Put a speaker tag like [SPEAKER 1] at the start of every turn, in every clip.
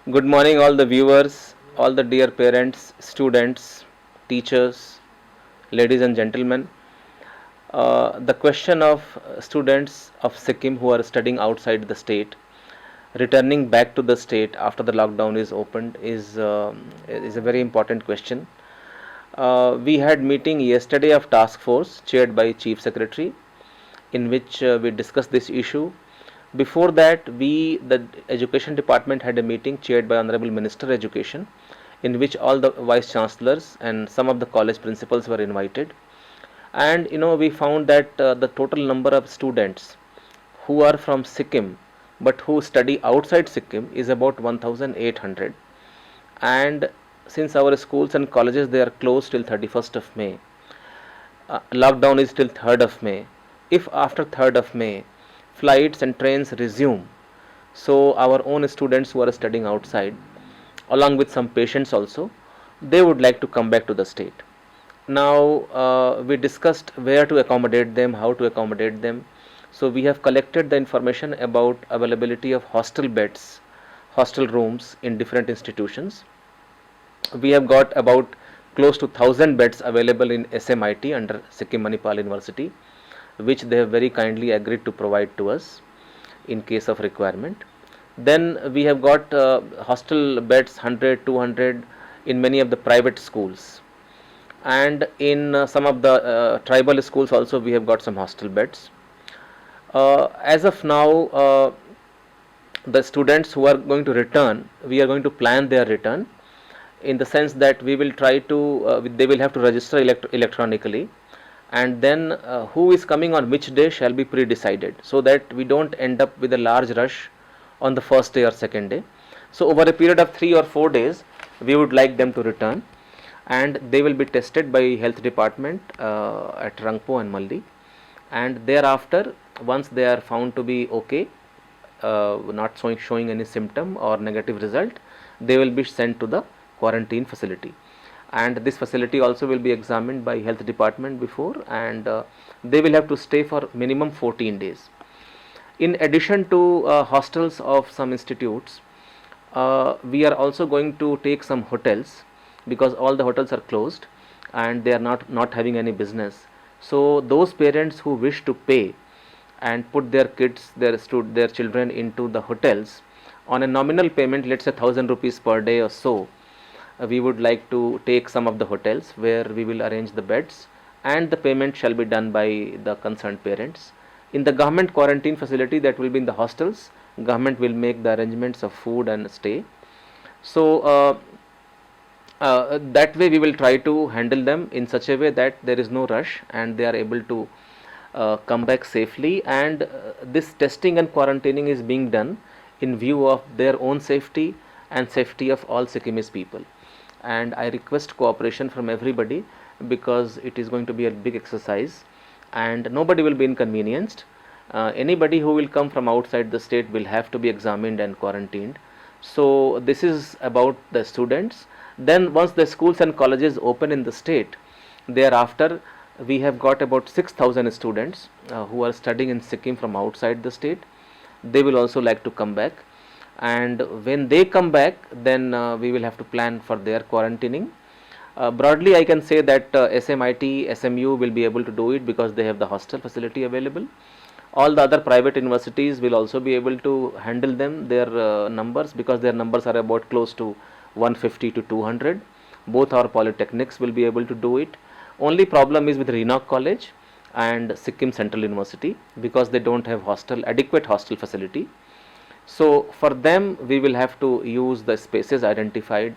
[SPEAKER 1] Good morning, all the viewers, all the dear parents, students, teachers, ladies and gentlemen. The question of students of Sikkim who are studying outside the state, returning back to the state after the lockdown is opened, is a very important question. We had meeting yesterday of task force chaired by Chief Secretary, in which we discussed this issue. Before that, the Education Department, had a meeting chaired by Honorable Minister Education, in which all the vice chancellors and some of the college principals were invited. And we found that the total number of students who are from Sikkim but who study outside Sikkim is about 1,800. And since our schools and colleges, they are closed till 31st of May, lockdown is till 3rd of May. If after 3rd of May flights and trains resume, so our own students who are studying outside, along with some patients also, they would like to come back to the state. Now we discussed where to accommodate them, how to accommodate them. So we have collected the information about availability of hostel beds, hostel rooms in different institutions. We have got about close to 1,000 beds available in SMIT under Sikkim Manipal University, which they have very kindly agreed to provide to us in case of requirement. Then we have got hostel beds 100, 200 in many of the private schools, and in some of the tribal schools also we have got some hostel beds. As of now, the students who are going to return, we are going to plan their return in the sense that we will try to they will have to register electronically, and then who is coming on which day shall be pre-decided, so that we don't end up with a large rush on the first day or second day. So over a period of 3 or 4 days we would like them to return, and they will be tested by health department at Rangpo and Maldi, and thereafter, once they are found to be okay, not showing any symptom or negative result, they will be sent to the quarantine facility, and this facility also will be examined by health department before, and they will have to stay for minimum 14 days. In addition to hostels of some institutes, we are also going to take some hotels, because all the hotels are closed and they are not having any business. So those parents who wish to pay and put their kids, their children into the hotels on a nominal payment, let's say 1,000 rupees per day or so, we would like to take some of the hotels where we will arrange the beds, and the payment shall be done by the concerned parents. In the government quarantine facility that will be in the hostels, government will make the arrangements of food and stay. So that way we will try to handle them in such a way that there is no rush and they are able to come back safely, and this testing and quarantining is being done in view of their own safety and safety of all Sikkimese people. And I request cooperation from everybody, because it is going to be a big exercise and nobody will be inconvenienced. Anybody who will come from outside the state will have to be examined and quarantined. So this is about the students. Then once the schools and colleges open in the state, thereafter we have got about 6,000 students who are studying in Sikkim from outside the state. They will also like to come back, and when they come back, then we will have to plan for their quarantining. Broadly I can say that SMIT, SMU will be able to do it because they have the hostel facility available. All the other private universities will also be able to handle them, their numbers, because their numbers are about close to 150 to 200. Both our polytechnics will be able to do it. Only problem is with Renock College and Sikkim Central University, because they don't have adequate hostel facility. So for them we will have to use the spaces identified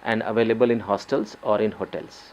[SPEAKER 1] and available in hostels or in hotels.